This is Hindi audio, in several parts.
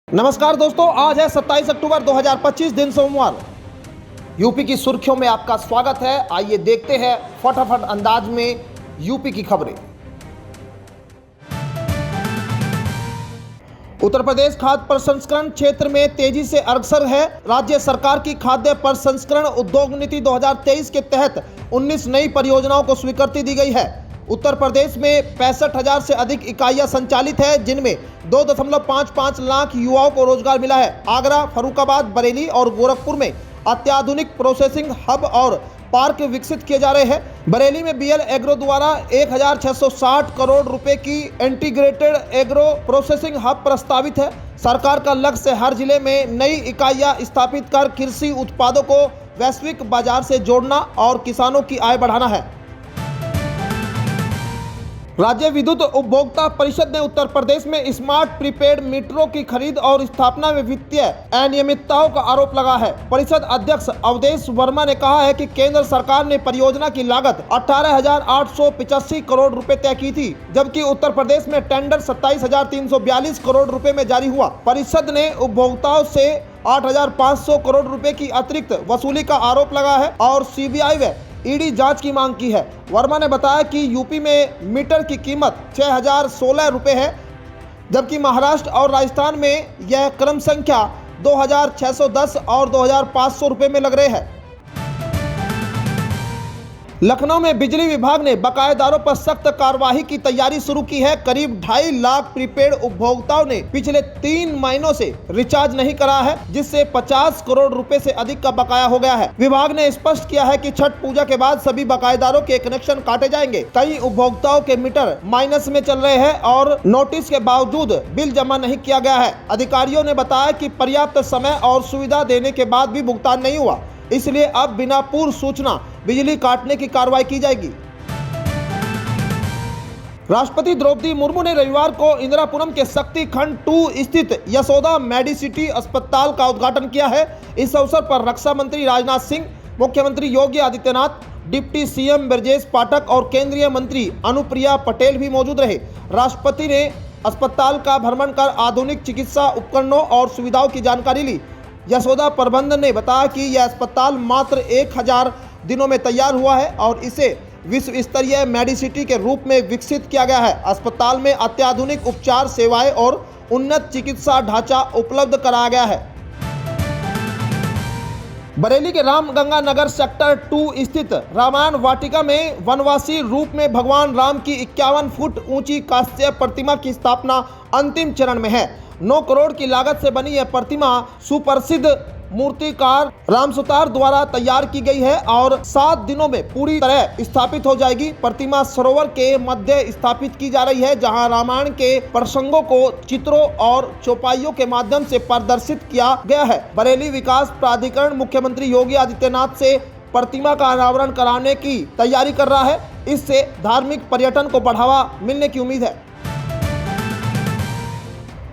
नमस्कार दोस्तों, आज है 27 अक्टूबर 2025 दिन सोमवार। यूपी की सुर्खियों में आपका स्वागत है। आइए देखते हैं फटाफट अंदाज में यूपी की खबरें। उत्तर प्रदेश खाद्य प्रसंस्करण क्षेत्र में तेजी से अग्रसर है। राज्य सरकार की खाद्य प्रसंस्करण उद्योग नीति 2023 के तहत 19 नई परियोजनाओं को स्वीकृति दी गई है। उत्तर प्रदेश में 65,000 से अधिक इकाइयां संचालित है, जिनमें 2.55 लाख युवाओं को रोजगार मिला है। आगरा, फर्रुखाबाद, बरेली और गोरखपुर में अत्याधुनिक प्रोसेसिंग हब और पार्क विकसित किए जा रहे हैं। बरेली में बीएल एग्रो द्वारा 1,660 करोड़ रुपए की इंटीग्रेटेड एग्रो प्रोसेसिंग हब प्रस्तावित है। सरकार का लक्ष्य हर जिले में नई इकाइयां स्थापित कर कृषि उत्पादों को वैश्विक बाजार से जोड़ना और किसानों की आय बढ़ाना है। राज्य विद्युत उपभोक्ता परिषद ने उत्तर प्रदेश में स्मार्ट प्रीपेड मीटरों की खरीद और स्थापना में वित्तीय अनियमितताओं का आरोप लगा है। परिषद अध्यक्ष अवधेश वर्मा ने कहा है कि केंद्र सरकार ने परियोजना की लागत 18,885 करोड़ रुपए तय की थी, जबकि उत्तर प्रदेश में टेंडर 27,342 करोड़ रुपए में जारी हुआ। परिषद ने उपभोक्ताओं से 8,500 करोड़ रुपए की अतिरिक्त वसूली का आरोप लगा है और सीबीआई व ईडी जांच की मांग की है। वर्मा ने बताया कि यूपी में मीटर की कीमत 6,016 रुपये है, जबकि महाराष्ट्र और राजस्थान में यह क्रम संख्या 2,610 और 2,500 रुपये में लग रहे हैं। लखनऊ में बिजली विभाग ने बकायेदारों पर सख्त कार्रवाई की तैयारी शुरू की है। करीब 2.5 लाख प्रीपेड उपभोक्ताओं ने पिछले 3 महीनों से रिचार्ज नहीं करा है, जिससे 50 करोड़ रुपए से अधिक का बकाया हो गया है। विभाग ने स्पष्ट किया है कि छठ पूजा के बाद सभी बकायेदारों के कनेक्शन काटे जाएंगे। कई उपभोक्ताओं के मीटर माइनस में चल रहे हैं और नोटिस के बावजूद बिल जमा नहीं किया गया है। अधिकारियों ने बताया कि पर्याप्त समय और सुविधा देने के बाद भी भुगतान नहीं हुआ, इसलिए अब बिना पूर्व सूचना बिजली काटने की कार्रवाई की जाएगी। राष्ट्रपति द्रौपदी मुर्मू ने रविवार को इंदिरापुरम के शक्ति खंड 2 स्थित यशोदा मेडिसिटी अस्पताल का उद्घाटन किया है। इस अवसर पर रक्षा मंत्री राजनाथ सिंह, मुख्यमंत्री योगी आदित्यनाथ, डिप्टी सीएम ब्रजेश पाठक और केंद्रीय मंत्री अनुप्रिया पटेल भी मौजूद रहे। राष्ट्रपति ने अस्पताल का भ्रमण कर आधुनिक चिकित्सा उपकरणों और सुविधाओं की जानकारी ली। यशोदा प्रबंधन ने बताया कि यह अस्पताल मात्र 1,000 दिनों में तैयार हुआ है और इसे विश्व स्तरीय मेडिसिटी के रूप में विकसित किया गया है। अस्पताल में अत्याधुनिक उपचार सेवाएं और उन्नत चिकित्सा ढांचा उपलब्ध कराया गया है। बरेली के रामगंगा नगर सेक्टर 2 स्थित रामायण वाटिका में वनवासी रूप में भगवान राम की 51 फुट ऊंची कांस्य प्रतिमा की स्थापना अंतिम चरण में है। 9 करोड़ की लागत से बनी यह प्रतिमा सुप्रसिद्ध मूर्तिकार राम सुतार द्वारा तैयार की गई है और 7 दिनों में पूरी तरह स्थापित हो जाएगी। प्रतिमा सरोवर के मध्य स्थापित की जा रही है, जहां रामायण के प्रसंगों को चित्रों और चौपाइयों के माध्यम से प्रदर्शित किया गया है। बरेली विकास प्राधिकरण मुख्यमंत्री योगी आदित्यनाथ से प्रतिमा का अनावरण कराने की तैयारी कर रहा है। इससे धार्मिक पर्यटन को बढ़ावा मिलने की उम्मीद है।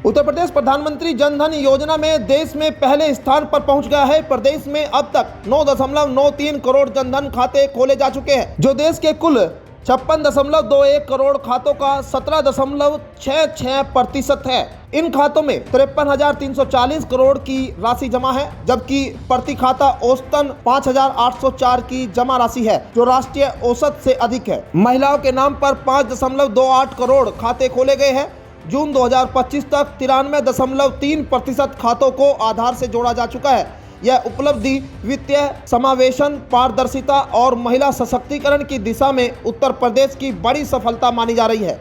उत्तर प्रदेश प्रधानमंत्री जन धन योजना में देश में पहले स्थान पर पहुंच गया है। प्रदेश में अब तक 9.93 करोड़ जन धन खाते खोले जा चुके हैं, जो देश के कुल 56.21 करोड़ खातों का 17.66% है। इन खातों में 53,340 करोड़ की राशि जमा है, जबकि प्रति खाता औसतन 5,804 की जमा राशि है, जो राष्ट्रीय औसत से अधिक है। महिलाओं के नाम पर 5.28 करोड़ खाते खोले गए हैं। जून 2025 तक 93.3% खातों को आधार से जोड़ा जा चुका है। यह उपलब्धि वित्तीय समावेशन, पारदर्शिता और महिला सशक्तिकरण की दिशा में उत्तर प्रदेश की बड़ी सफलता मानी जा रही है।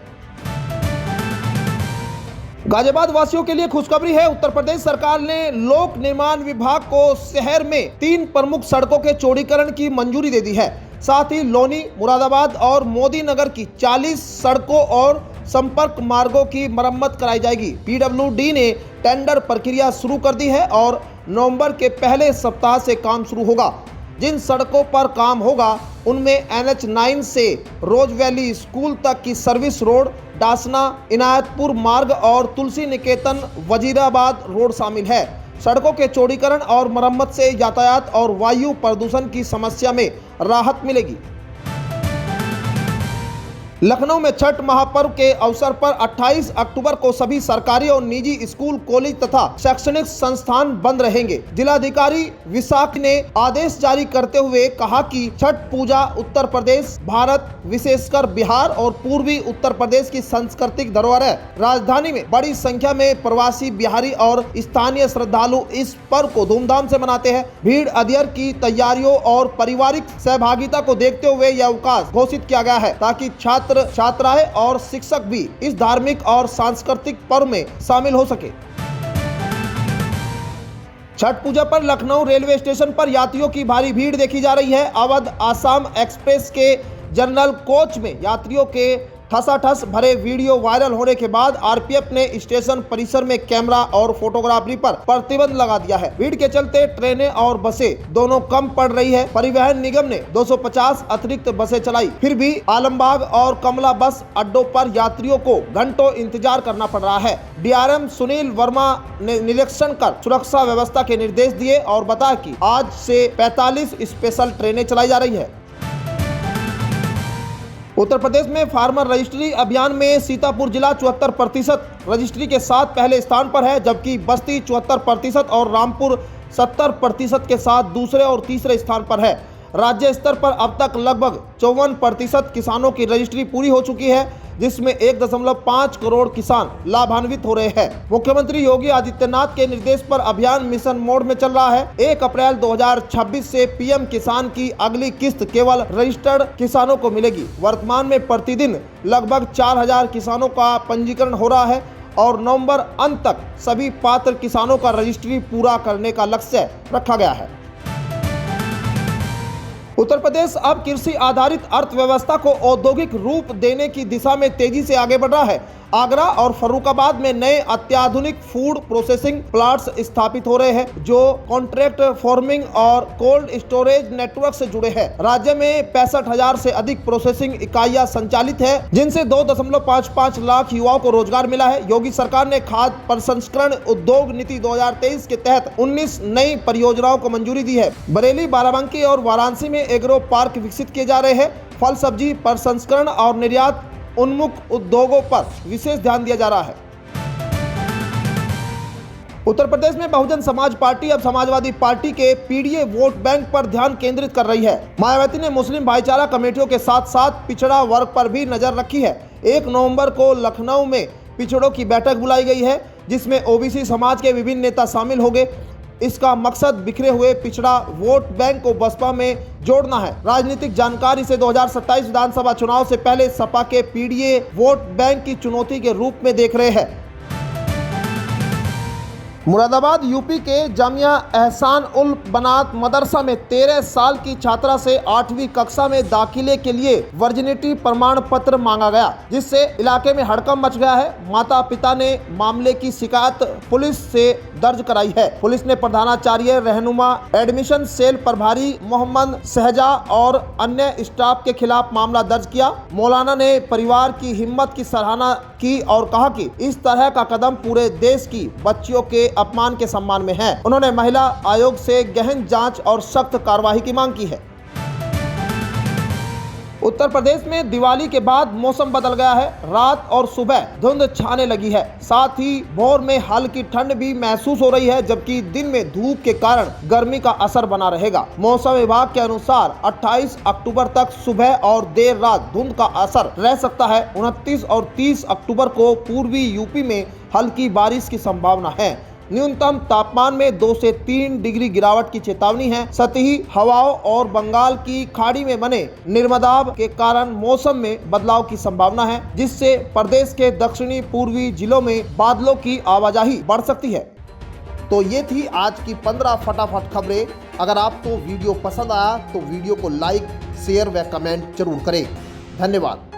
गाजियाबाद वासियों के लिए खुशखबरी है। उत्तर प्रदेश सरकार ने लोक निर्माण विभाग को शहर में 3 प्रमुख सड़कों के चौड़ीकरण की मंजूरी दे दी है। साथ ही लोनी, मुरादाबाद और मोदी नगर की 40 सड़कों और संपर्क मार्गों की मरम्मत कराई जाएगी। पीडब्ल्यूडी ने टेंडर प्रक्रिया शुरू कर दी है और नवंबर के पहले सप्ताह से काम शुरू होगा। जिन सड़कों पर काम होगा उनमें NH9 से रोज वैली स्कूल तक की सर्विस रोड, डासना, इनायतपुर मार्ग और तुलसी निकेतन वजीराबाद रोड शामिल है। सड़कों के चौड़ीकरण और मरम्मत से यातायात और वायु प्रदूषण की समस्या में राहत मिलेगी। लखनऊ में छठ महापर्व के अवसर पर 28 अक्टूबर को सभी सरकारी और निजी स्कूल, कॉलेज तथा शैक्षणिक संस्थान बंद रहेंगे। जिलाधिकारी विशाख ने आदेश जारी करते हुए कहा कि छठ पूजा उत्तर प्रदेश, भारत, विशेषकर बिहार और पूर्वी उत्तर प्रदेश की सांस्कृतिक धरोहर है। राजधानी में बड़ी संख्या में प्रवासी बिहारी और स्थानीय श्रद्धालु इस पर्व को धूमधाम से मनाते हैं। भीड़ अध्ययन की तैयारियों और पारिवारिक सहभागिता को देखते हुए यह अवकाश घोषित किया गया है ताकि छात्र, छात्राएं और शिक्षक भी इस धार्मिक और सांस्कृतिक पर्व में शामिल हो सके। छठ पूजा पर लखनऊ रेलवे स्टेशन पर यात्रियों की भारी भीड़ देखी जा रही है। अवध आसाम एक्सप्रेस के जनरल कोच में यात्रियों के ठसाठस भरे वीडियो वायरल होने के बाद आरपीएफ ने स्टेशन परिसर में कैमरा और फोटोग्राफी पर प्रतिबंध लगा दिया है। भीड़ के चलते ट्रेनें और बसें दोनों कम पड़ रही है। परिवहन निगम ने 250 अतिरिक्त बसें चलाई, फिर भी आलमबाग और कमला बस अड्डों पर यात्रियों को घंटों इंतजार करना पड़ रहा है। डीआरएम सुनील वर्मा ने निरीक्षण कर सुरक्षा व्यवस्था के निर्देश दिए और बताया कि आज से 45 स्पेशल ट्रेनें चलाई जा रही है। उत्तर प्रदेश में फार्मर रजिस्ट्री अभियान में सीतापुर जिला 74% रजिस्ट्री के साथ पहले स्थान पर है, जबकि बस्ती 74% और रामपुर 70% के साथ दूसरे और तीसरे स्थान पर है। राज्य स्तर पर अब तक लगभग 54% किसानों की रजिस्ट्री पूरी हो चुकी है, जिसमें 1.5 करोड़ किसान लाभान्वित हो रहे हैं। मुख्यमंत्री योगी आदित्यनाथ के निर्देश पर अभियान मिशन मोड में चल रहा है। 1 अप्रैल 2026 से पीएम किसान की अगली किस्त केवल रजिस्टर्ड किसानों को मिलेगी। वर्तमान में प्रतिदिन लगभग 4000 किसानों का पंजीकरण हो रहा है और नवंबर अंत तक सभी पात्र किसानों का रजिस्ट्री पूरा करने का लक्ष्य रखा गया है। उत्तर प्रदेश अब कृषि आधारित अर्थव्यवस्था को औद्योगिक रूप देने की दिशा में तेजी से आगे बढ़ रहा है। आगरा और फर्रुखाबाद में नए अत्याधुनिक फूड प्रोसेसिंग प्लांट्स स्थापित हो रहे हैं, जो कॉन्ट्रैक्ट फार्मिंग और कोल्ड स्टोरेज नेटवर्क से जुड़े हैं। राज्य में 65,000 से अधिक प्रोसेसिंग इकाइयां संचालित है, जिनसे 2.55 लाख युवाओं को रोजगार मिला है। योगी सरकार ने खाद्य प्रसंस्करण उद्योग नीति 2023 के तहत 19 नई परियोजनाओं को मंजूरी दी है। बरेली, बाराबंकी और वाराणसी में एग्रो पार्क विकसित किए जा रहे हैं। फल सब्जी प्रसंस्करण और निर्यात उन्मुख उद्योगों पर विशेष ध्यान दिया जा रहा है। उत्तर प्रदेश में बहुजन समाज पार्टी अब समाजवादी पार्टी के पीडीए वोट बैंक पर ध्यान केंद्रित कर रही है। मायावती ने मुस्लिम भाईचारा कमेटियों के साथ साथ पिछड़ा वर्ग पर भी नजर रखी है। 1 नवंबर को लखनऊ में पिछड़ों की बैठक बुलाई गई है, जिसमें ओबीसी समाज के विभिन्न नेता शामिल होंगे। इसका मकसद बिखरे हुए पिछड़ा वोट बैंक को बसपा में जोड़ना है। राजनीतिक जानकारी से 2027 विधानसभा चुनाव से पहले सपा के पीडीए वोट बैंक की चुनौती के रूप में देख रहे हैं। मुरादाबाद यूपी के जामिया एहसान उल बनात मदरसा में 13 साल की छात्रा से 8वीं कक्षा में दाखिले के लिए वर्जिनिटी प्रमाण पत्र मांगा गया, जिससे इलाके में हड़कंप मच गया है। माता पिता ने मामले की शिकायत पुलिस से दर्ज कराई है। पुलिस ने प्रधानाचार्य, रहनुमा, एडमिशन सेल प्रभारी मोहम्मद शहजा और अन्य स्टाफ के खिलाफ मामला दर्ज किया। मौलाना ने परिवार की हिम्मत की सराहना की और कहा कि इस तरह का कदम पूरे देश की बच्चियों के अपमान के सम्मान में है। उन्होंने महिला आयोग से गहन जांच और सख्त कार्रवाई की मांग की है। उत्तर प्रदेश में दिवाली के बाद मौसम बदल गया है। रात और सुबह धुंध छाने लगी है, साथ ही भोर में हल्की ठंड भी महसूस हो रही है, जबकि दिन में धूप के कारण गर्मी का असर बना रहेगा। मौसम विभाग के अनुसार 28 अक्टूबर तक सुबह और देर रात धुंध का असर रह सकता है। 29 और 30 अक्टूबर को पूर्वी यूपी में हल्की बारिश की संभावना है। न्यूनतम तापमान में 2 से 3 डिग्री गिरावट की चेतावनी है। सतही हवाओं और बंगाल की खाड़ी में बने निर्मदाब के कारण मौसम में बदलाव की संभावना है, जिससे प्रदेश के दक्षिणी पूर्वी जिलों में बादलों की आवाजाही बढ़ सकती है। तो ये थी आज की 15 फटाफट खबरें। अगर आपको वीडियो पसंद आया तो वीडियो को लाइक, शेयर व कमेंट जरूर करें। धन्यवाद।